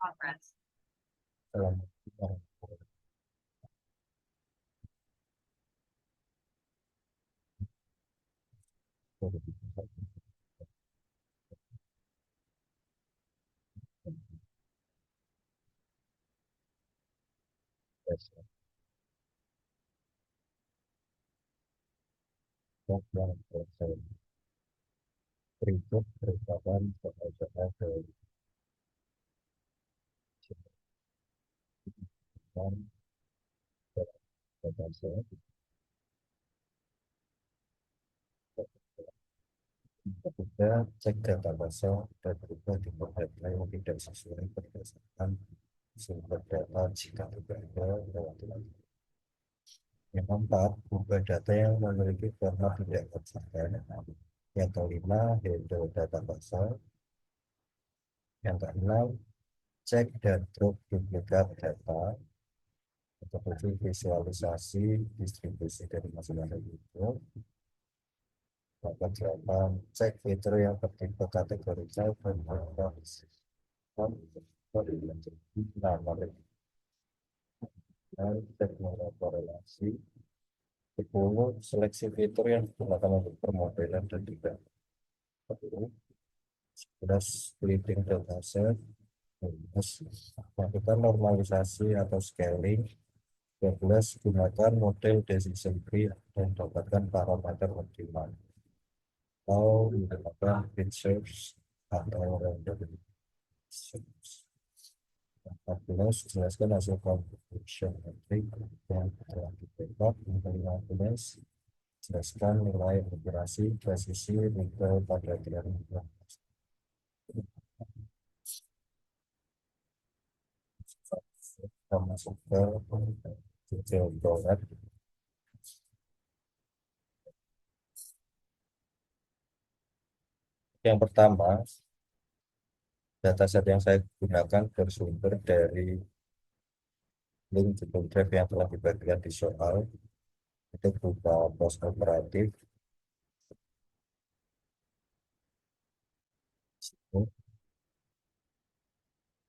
dalam yang saya berikut merupakan soal-soal kehidupan dan saya ketika cek data basal dan berubah di headline yang tidak sesuai berdasarkan sumber data jika tidak ada lewat. Yang keempat, ubah data yang memiliki format tidak konsisten. Yang kelima, handle data basal. Yang keenam, cek dan drop duplikat data. Untuk visualisasi distribusi dari masing-masing itu. Dapat jawaban cek fitur yang bertipe kategori cek dan teknologi korelasi 10 seleksi fitur yang digunakan untuk permodelan dan juga 11 splitting dataset 12 lakukan normalisasi atau scaling 12 gunakan model decision tree dan dapatkan parameter optimal atau menggunakan features atau random search. 14 jelaskan hasil contribution metrik yang telah ditebak. 15 jelaskan nilai integrasi presisi retail pada teori kita masuk ke detail product. Yang pertama, dataset yang saya gunakan bersumber dari link Google Drive yang telah dibagikan di soal. Itu berupa pos operatif.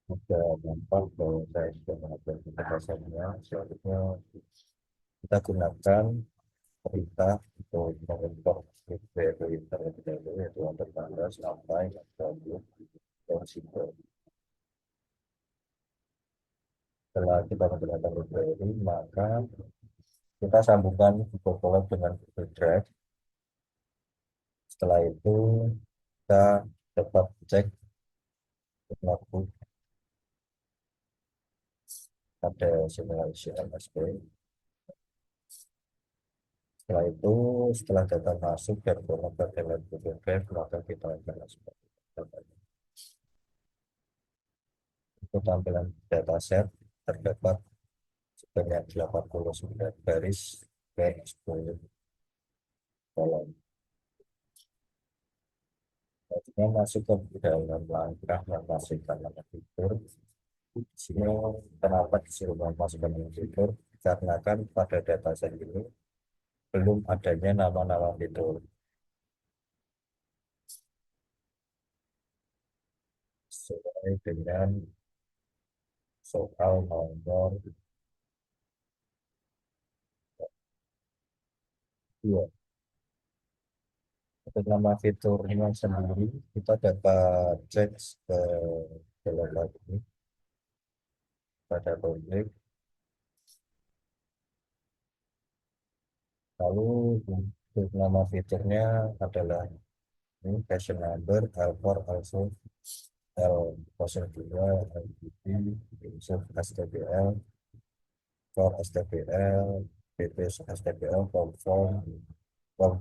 Sudah nampak bahwa saya sudah mengajarkan datasetnya. Selanjutnya kita gunakan perintah untuk mengimport dari internet dulu, yaitu untuk tanggal sampai 20 situ. Setelah kita menggunakan library, maka kita sambungkan Google Colab dengan Google Drive. Setelah itu kita dapat cek notebook ada simulasi MSP. Setelah itu, setelah data masuk dan berlengkap dengan Google Drive, maka kita akan masuk untuk tampilan dataset terdapat sebanyak 89 baris ke 10 kolom. Selanjutnya masuk ke dalam langkah memasukkan nama fitur. Di sini kenapa disuruh memasukkan nama fitur? Karena kan pada dataset ini belum adanya nama-nama fitur. Sesuai dengan soal nomor 2. Untuk nama fiturnya sendiri, kita dapat cek ke dalam lagi pada publik. Lalu untuk nama fiturnya adalah ini passion number, L4, also L02, LBP, insert STBL, for STBL, PP STBL, form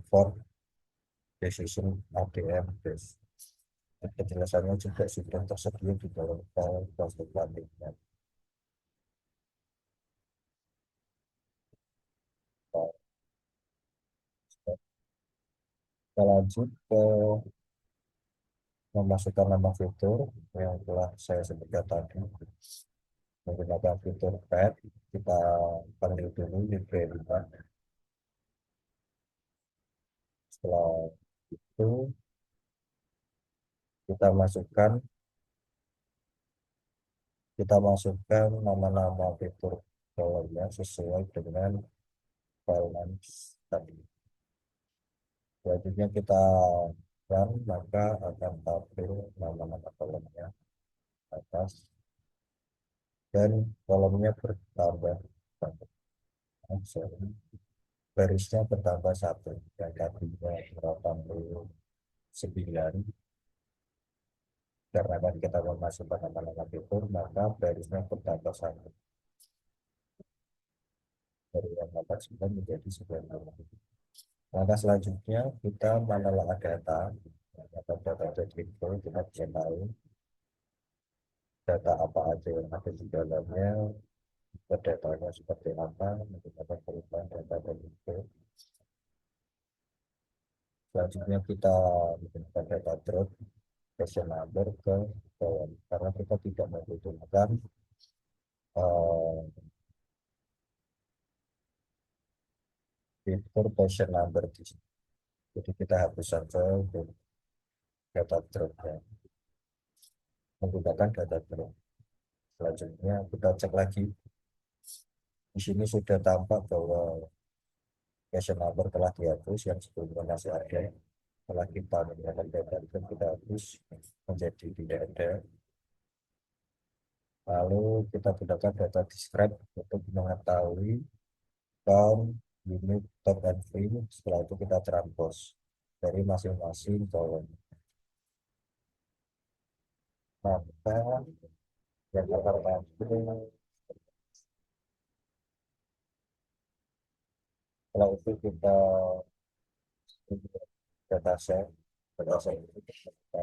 for decision ADM, base. Penjelasannya juga sudah tersedia di dalam file proses planning. Kita lanjut ke memasukkan nama fitur yang telah saya sebutkan tadi. Menggunakan fitur pad, kita panggil dulu library. Setelah itu kita masukkan kita masukkan nama-nama fitur kolomnya sesuai dengan file names tadi. Selanjutnya kita run, maka akan tampil nama-nama kolomnya atas dan kolomnya bertambah. Sorry, barisnya bertambah satu, yang tadinya 89, karena kan kita memasukkan nama-nama fitur, maka barisnya bertambah satu, dari yang 89 menjadi 90. Langkah selanjutnya kita menelaah data. Data data itu kita bisa tahu data apa aja yang ada di dalamnya, datanya seperti apa, menggunakan perubahan data dan itu. Selanjutnya kita menggunakan data drop version number ke bawah, karena kita tidak membutuhkan eh, fitur version number di sini. Jadi kita hapus saja untuk data drop ya, menggunakan data drop. Selanjutnya kita cek lagi. Di sini sudah tampak bahwa version number telah dihapus, yang sebelumnya masih ada. Setelah kita menggunakan data itu, kita hapus menjadi tidak ada. Lalu kita gunakan data describe untuk mengetahui count, unit, top, and free. Setelah itu kita transpose dari masing-masing kolom. Maka yang akan tampil, setelah itu kita dataset. Dataset itu kita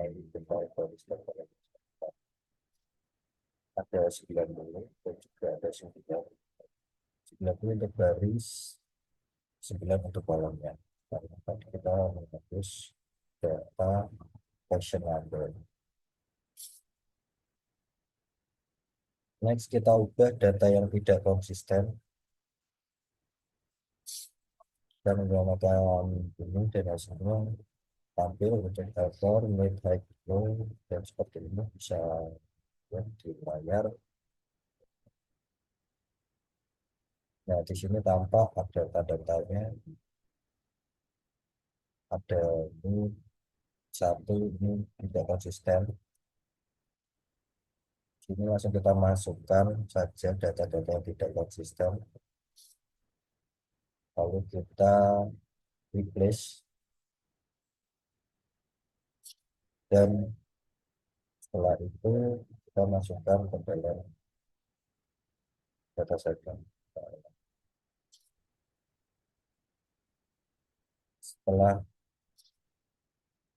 ada 90 dan juga ada 9. 90 untuk baris, 9 untuk kolomnya. Karena tadi kita menghapus data version number. Next kita ubah data yang tidak konsisten dan menggunakan ini dan hasilnya tampil untuk error, mid, high, low, dan seperti ini bisa ya, di layar. Nah, di sini tampak ada data-datanya, ada ini satu, ini tidak konsisten. Ini langsung kita masukkan saja data-data yang tidak konsisten. Lalu kita replace, dan setelah itu kita masukkan ke dalam data set. Setelah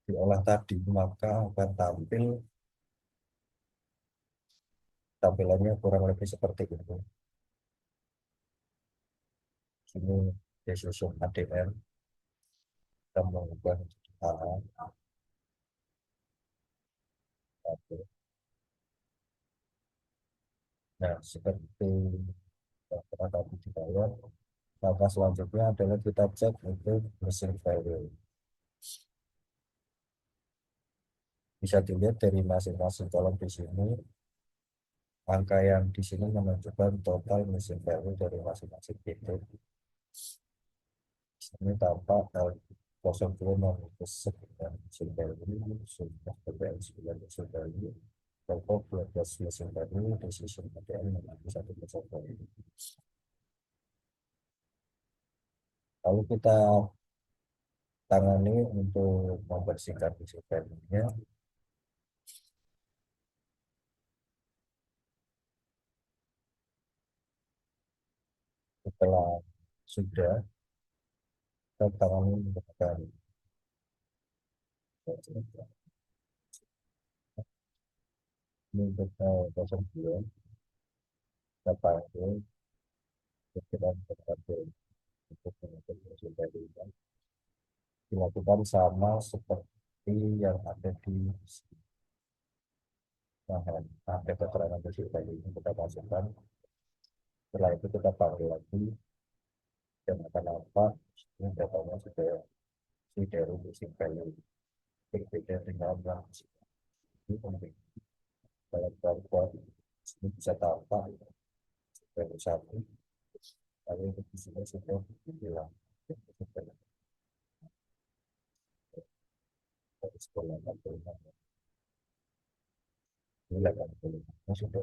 diolah tadi, maka akan tampil tampilannya kurang lebih seperti itu. Ini decision ADR, kita mengubah AA. Nah, seperti yang pernah tadi kita lihat, maka selanjutnya adalah kita cek untuk mesin value. Bisa dilihat dari masing-masing kolom di sini, angka yang di sini menunjukkan total mesin value dari masing-masing titik. Di sini tampak 0,6 mesin value, sudah PPN 9 mesin value, pokok 12 mesin value, decision PPN 1 mesin value. Lalu kita tangani untuk membersihkan mesin value-nya. Setelah sudah, kita tangani menggunakan ini untuk 02, kita panggil pikiran tertentu untuk mengikuti mesin value-nya. Dilakukan sama seperti yang ada di bahan. Ada keterangan mesin value ini kita masukkan. Setelah itu kita panggil lagi, dan akan apa ini datanya sudah dari mesin value, berbeda dengan yang ini penting dalam kualitas. Ini bisa tampak dari satu, lalu itu di sini sudah hilang. Dari sekolah 45, ini 85 sudah.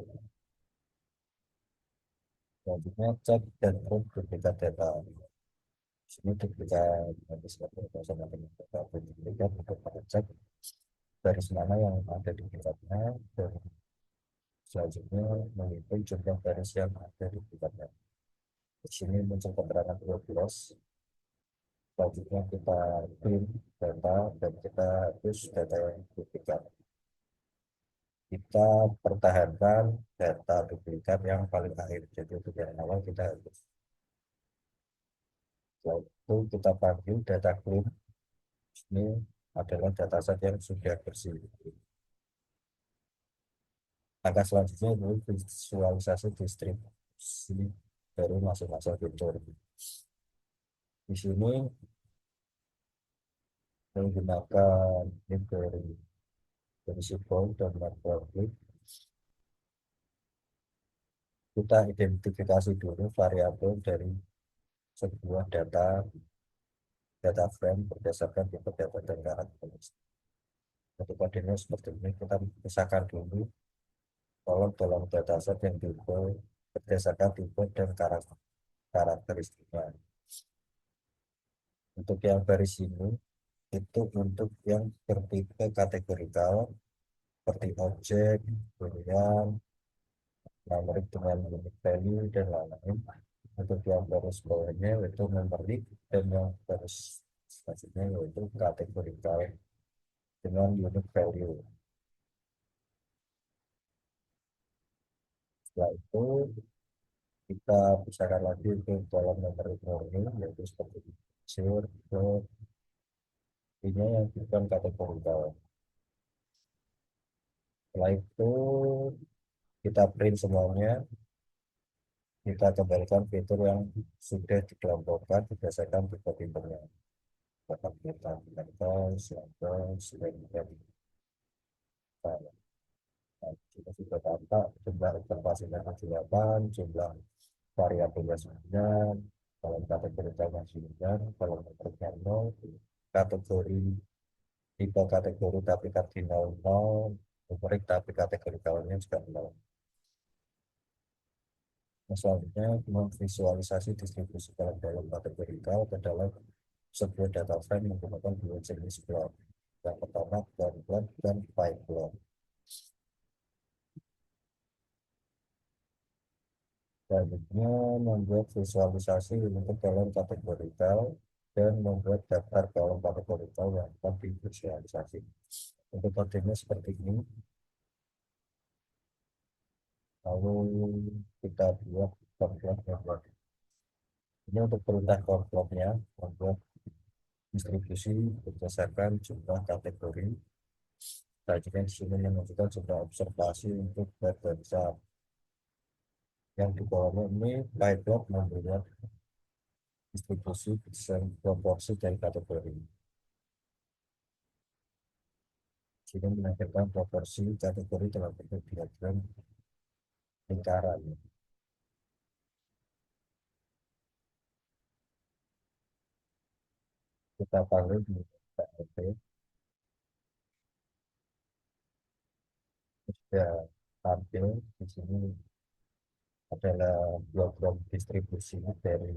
Selanjutnya cek dan run duplikat data. Di sini duplikat habis sama dengan data duplikat untuk mengecek garis mana yang ada di duplikatnya dan selanjutnya menghitung jumlah garis yang ada di duplikatnya. Di sini muncul keterangan 12. Selanjutnya kita print data dan kita hapus data yang duplikat. Kita pertahankan data duplikat yang paling akhir. Jadi untuk yang awal kita hapus. Setelah itu kita panggil data clean. Ini adalah dataset yang sudah bersih. Langkah selanjutnya adalah visualisasi distribusi dari masing-masing fitur. Di sini menggunakan library Principle dan Matplotlib, kita identifikasi dulu variabel dari sebuah data frame berdasarkan tipe data dan karakteristik. Untuk kodenya seperti ini, kita pisahkan dulu kolom dalam dataset yang tipe berdasarkan tipe dan karakteristiknya. Untuk yang baris ini, itu untuk yang bertipe kategorikal seperti objek, boolean, numerik dengan unique value, dan lain-lain. Untuk yang baris bawahnya yaitu numerik dan yang baris selanjutnya yaitu kategorikal dengan unique value. Setelah itu kita pisahkan lagi ke kolom numerik murni yaitu seperti sure, dot, ini yang bukan kategorikal. Setelah itu kita print semuanya, kita kembalikan fitur yang sudah dikelompokkan berdasarkan tipe-tipenya. Dapat kita mental, selangkau, dan kita sudah tampak jumlah observasinya 8, jumlah variabelnya 9, kalau kategori yang 9, kalau metriknya 0, kategori tipe kategori tapi kardinal 0, numerik tapi kategori kawannya juga 0. Nah, selanjutnya memvisualisasi distribusi dalam kategorikal ke dalam sebuah data frame menggunakan dua jenis block. Yang pertama block dan pipe block. Selanjutnya membuat visualisasi untuk dalam kategorikal dan membuat daftar dalam kategorikal yang akan divisualisasi. Untuk kodenya seperti ini. Lalu kita buat komplot. Ini untuk perintah komplotnya membuat distribusi berdasarkan jumlah kategori. Selanjutnya di sini menunjukkan jumlah observasi untuk data yang di bawahnya ini Python membuat distribusi desain proporsi dari kategori. Sini menampilkan proporsi kategori dalam bentuk diagram lingkaran. Kita panggil di PLT, sudah tampil di sini adalah blok-blok distribusi dari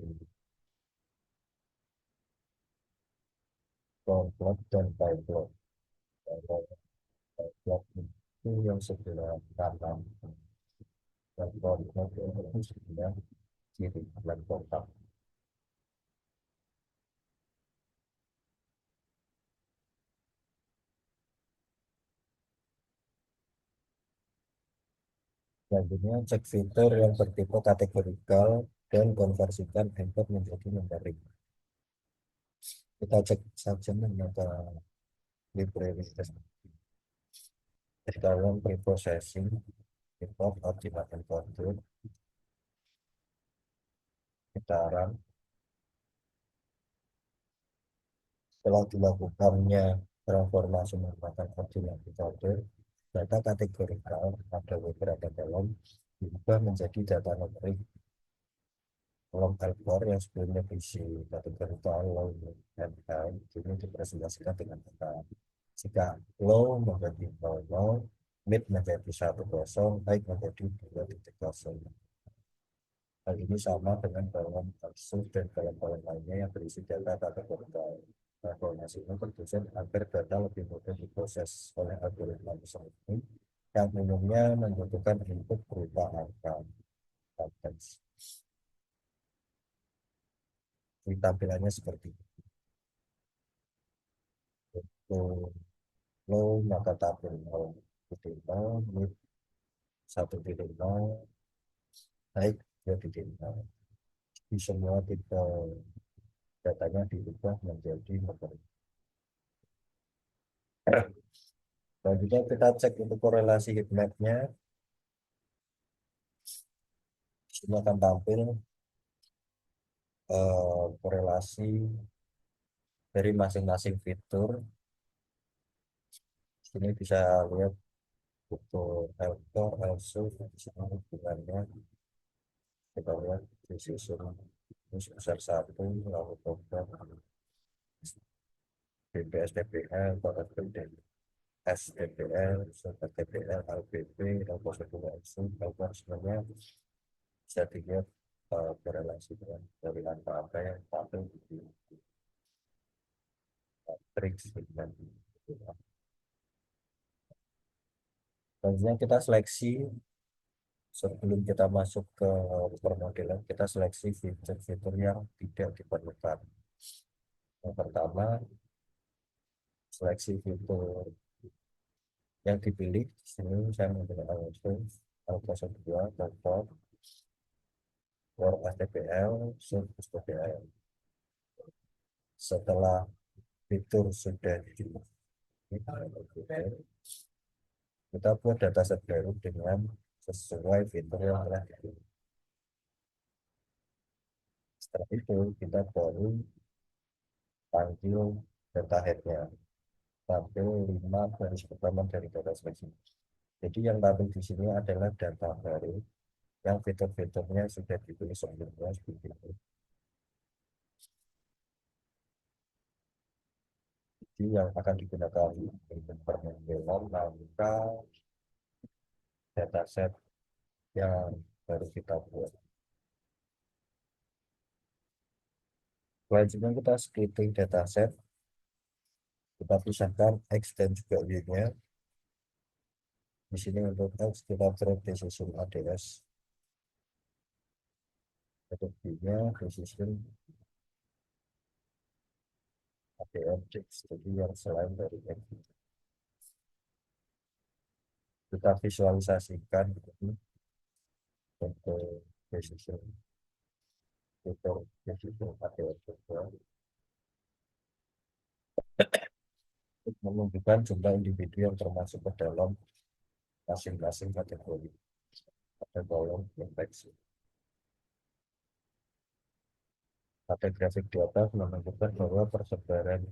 komplot dan pipeline. Blok itu yang sebelah kanan dan komplot itu sebelah kiri dan kontak. Selanjutnya cek fitur yang bertipe kategorikal dan konversikan input menjadi numerik. Kita cek saja menggunakan library test. Dalam preprocessing, import optimal encoder, getaran. Setelah dilakukannya transformasi menggunakan optimal encoder, Data kategorikal pada beberapa kolom diubah menjadi data numerik. Kolom L4 yang sebelumnya berisi kategorikal low dan high kini dipresentasikan dengan angka. Jika low menjadi 00, mid menjadi 10, high menjadi 2.0. Hal ini sama dengan kolom kasus dan kolom-kolom lainnya yang berisi data kategorikal. Nah, informasi ini bertujuan agar data lebih mudah diproses oleh algoritma ini yang umumnya membutuhkan input berupa angka dan teks. Jadi tampilannya seperti itu. Low maka tabel 0.0, mid 1.0, high 2.0. Di semua tipe datanya diubah menjadi nomor. Selanjutnya kita cek untuk korelasi heatmap-nya. Di sini akan tampil korelasi dari masing-masing fitur. Di sini bisa lihat untuk L4, L-sub, di sini hubungannya kita lihat di sisi ini sebesar 1, lalu program BPS DPL, dan SDPL, serta TPL, LPP, L-sub, L-sub, sebenarnya bisa dilihat korelasi dengan dari angka apa yang tampil di matriks dan selanjutnya kita seleksi. Sebelum kita masuk ke permodelan, kita seleksi fitur-fitur yang tidak diperlukan. Yang pertama, seleksi fitur yang dipilih. Di sini saya menggunakan langsung L02, Control, for STPL, Sub STPL. Setelah fitur sudah dipilih, kita buat dataset baru dengan sesuai fitur yang telah dipilih. Setelah itu, kita baru panggil data headnya. Tampil 5 baris pertama dari data seleksi. Jadi yang tampil di sini adalah data baru yang fitur-fiturnya sudah dipilih sebelumnya seperti itu. Jadi yang akan digunakan untuk permodelan maka dataset yang baru kita buat. Selanjutnya kita splitting dataset. Kita pisahkan X dan juga Y-nya. Di sini untuk X kita create decision ADS. Untuk Y-nya decision ADX. Jadi yang selain dari X. Kita visualisasikan ini untuk decision fitur decision ADX untuk menunjukkan jumlah individu yang termasuk ke dalam masing-masing kategori pada kolom infeksi. Pada grafik di atas menunjukkan bahwa persebaran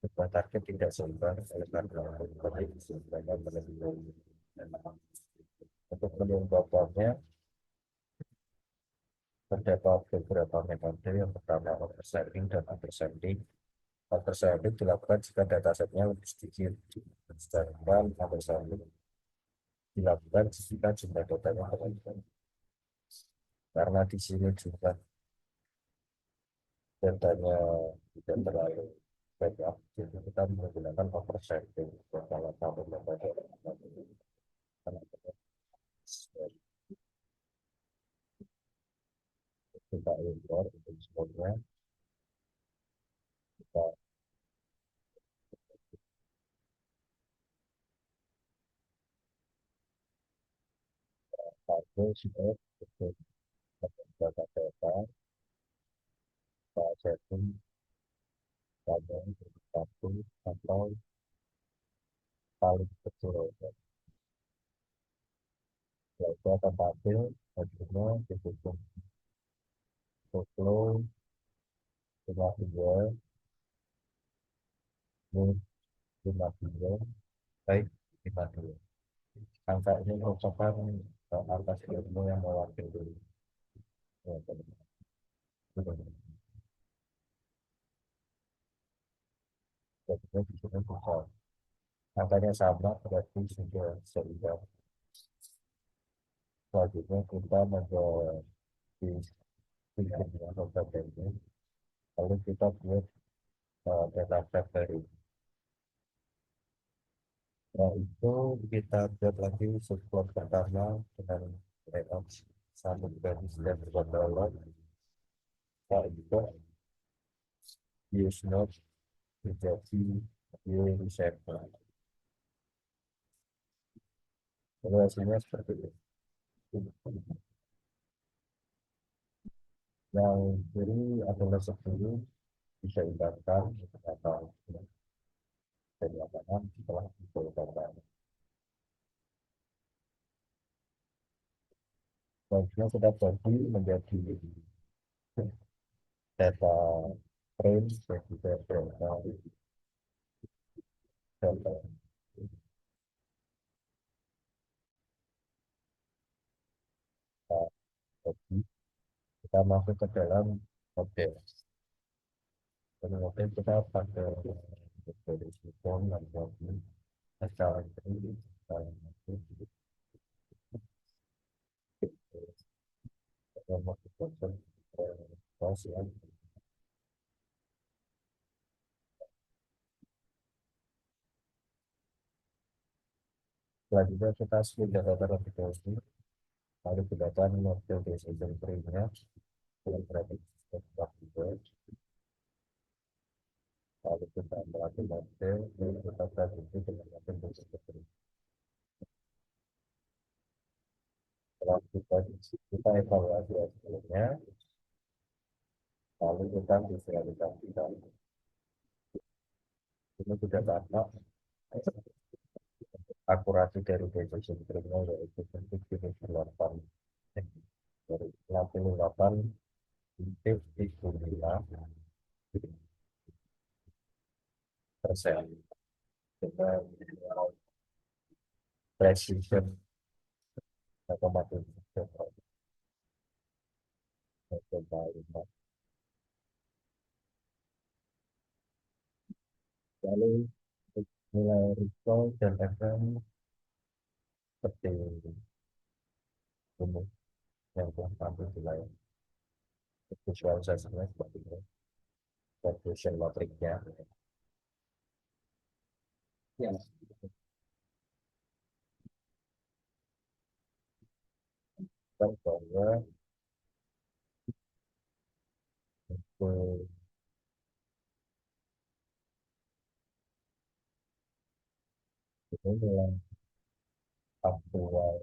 jumlah target tidak seimbang oleh karena sebenarnya berlebih. Untuk penyebabnya terdapat beberapa metode. Yang pertama oversampling dan undersampling. Oversampling dilakukan jika datasetnya lebih sedikit, sedangkan undersampling dilakukan jika jumlah datanya terlalu. Karena di sini jumlah datanya tidak terlalu banyak, jadi kita menggunakan oversampling kalau kamu membaca kita impor untuk semuanya, kita pakai supaya untuk data-data kita setting pada satu atau paling kecil. Yaitu akan tampil hasilnya didukung flow 52, mid 52, baik 52. Angka ini merupakan angka ilmu yang mewakili jadi di sini bisa angkanya sama berarti sudah sehingga selanjutnya kita menjadi tingginya kompetensi lalu kita buat data set dari nah, itu kita buat lagi subplot pertama dengan layout sama garis dan berdownload nah, itu use note menjadi view sampel hasilnya seperti itu yang kiri adalah sepuluh bisa didaftar atau dari lapangan setelah itu data selanjutnya sudah bagi menjadi data frame dan juga data bagi kita masuk ke dalam model dan model kita pakai dari sifon dan bagi asal ini selanjutnya kita split data terlebih dahulu lalu gunakan model decision tree-nya yang berada di sebelah kiri lalu kita melakukan model dan kita prediksi dengan model decision tree setelah kita evaluasi hasilnya lalu kita visualisasikan ini sudah tampak akurasi dari decision tree-nya yaitu bentuk jenis 8 dari 68 titik 5% dengan precision otomatis lalu nilai recall dan FM seperti umum yang telah tampil di layar visualisasinya seperti ini conclusion matrixnya ya dan bahwa untuk ini nilai aktual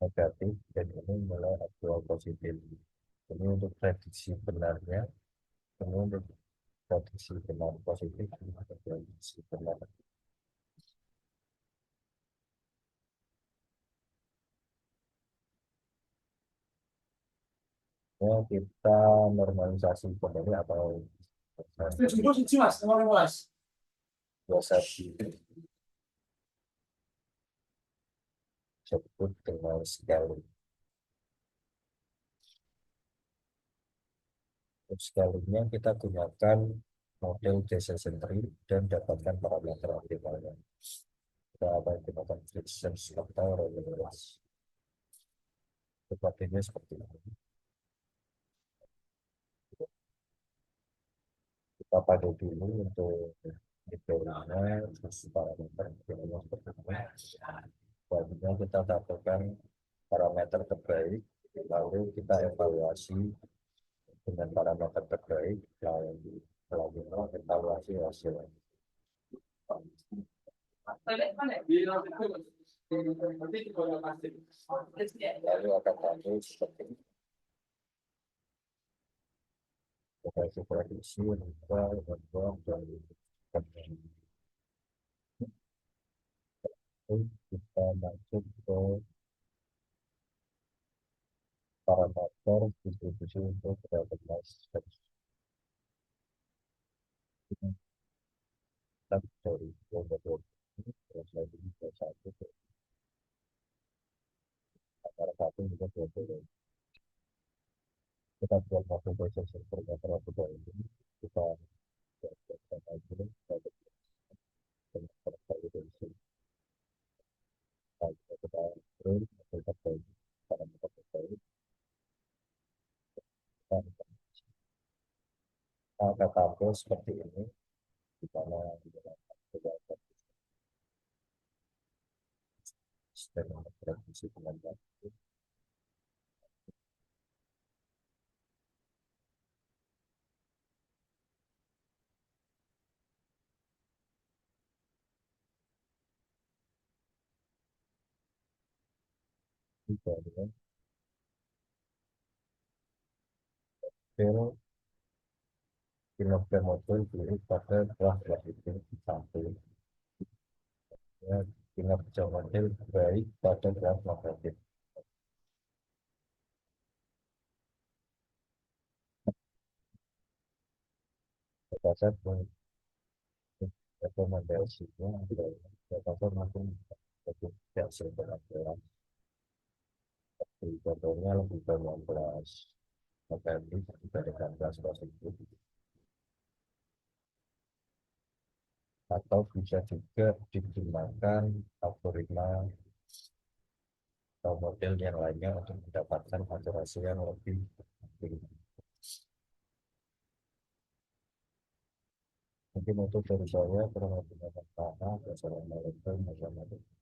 negatif dan ini nilai aktual positif ini untuk prediksi benarnya ini untuk prediksi benar positif ini untuk prediksi benar ya kita normalisasi kembali atau biasa disebut dengan scaling. Untuk scalingnya kita gunakan model decision tree dan dapatkan parameter optimalnya. Kita akan gunakan friction atau regularitas. Sepertinya seperti ini. Kita pada dulu untuk detailnya, terus parameter optimalnya seperti ini. Selanjutnya kita dapatkan parameter terbaik, lalu kita evaluasi dengan parameter terbaik, lalu selanjutnya evaluasi hasil. Lalu akan tampil seperti ini. Operasi prediksi ritual dan dari kita masuk ke parameter distribusi untuk database dari 2020 terus lagi ke 1 salah satu juga boleh kita buat satu prosesor terbatas atau ini kita buat lagi kita terbatas itu kita terus kita terus cara kita terus kita tampil seperti ini di mana di dalam beberapa sistem transmisi tenaga juga dengan pero kilogram modul diri pada kelas itu sampai ya kinerja model baik pada kelas negatif berdasarkan rekomendasinya berdasarkan maupun tidak sebenarnya contohnya lebih ke 16 November dibandingkan kelas tersebut atau bisa juga digunakan algoritma atau model yang lainnya untuk mendapatkan akurasi yang lebih tinggi. Mungkin itu dari saya kurang lebih. Wassalamualaikum warahmatullahi wabarakatuh.